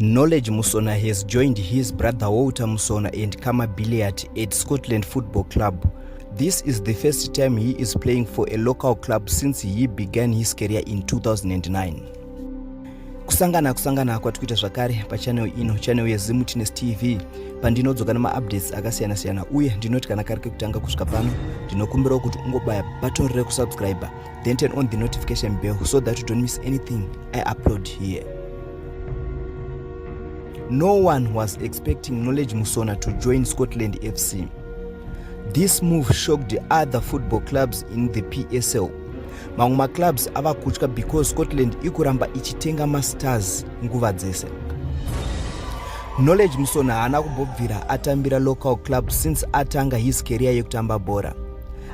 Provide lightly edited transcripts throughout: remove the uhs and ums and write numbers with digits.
Knowledge Musona has joined his brother Walter Musona and Kama Billiat at Scotland Football Club. This is the first time he is playing for a local club since he began his career in 2009. kusangana kwatikuita zvakare pachannel ino, channel yeZimuTinesi TV, pandinodzoka nemaupdates akasiyana-siyana, uye ndinoti kana kari kekutanga kusvika pano ndinokumbirawo kuti ungobaya button rekusubscribe, then turn on the notification bell so that you don't miss anything I upload here. No one was expecting Knowledge Musona to join Scotland FC. This move shocked the other football clubs in the PSL. Mamwe clubs avakutya because Scotland ikuramba ichitenga mastars nguva dzese. Knowledge Musona haana kumbobvira atambira local club since atanga his career yekutamba bhora.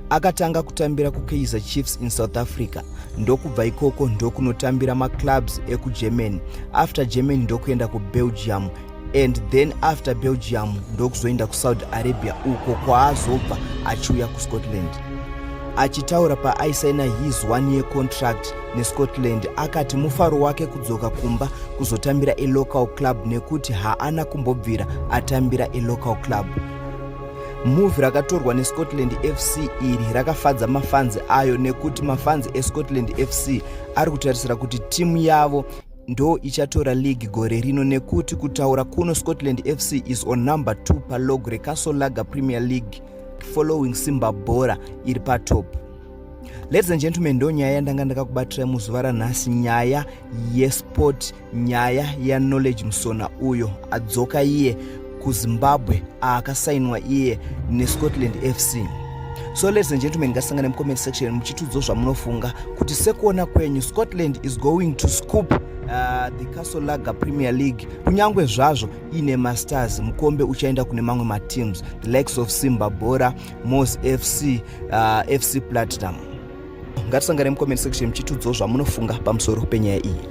Akatanga kutambira kuKaizer Chiefs in South Africa, ndokubva ikoko ndokunotambira maclubs ekuGermany, after Germany ndokuenda kuBelgium, and then after Belgium ndokuzoenda kuSaudi Arabia uko kwaazobva achiuya kuScotland. Achitaura paaisaina his 1-year contract neScotland, akati mufaro wake kudzoka kumba kuzotambira a local club nekuti haana kumbobvira atambira a local club. Move rakatorwa neScotland FC iri rakafadza mafanzi ayo nekuti mafanzi eScotland FC ari kutarisira kuti timu yavo ndo ichatora league gore rino, nekuti kutaura kuno Scotland FC is on number 2 palog reCastle Premier League following Simba Bora iri patop. Ladies and gentlemen, ndo nyaya ndanga ndakakubatira muzuva ranhasi, nyaya yesport, nyaya yaKnowledge Musona uyo adzoka iye kuZimbabwe akasainwa iye neScotland FC. So ladies and gentlemen, ngasangane mucomment section muchitudzo zvamunofunga kuti sekuona kwenyu Scotland is going to scoop the Castle Premier League, kunyangwe zvazvo ine masters, mukombe uchaenda kune mamwe mateams, the likes of Simba Bora, Mos FC, FC Platinum. Ngatisangane mucomment section muchitudzo zvamunofunga pamusoro penyaya iyi.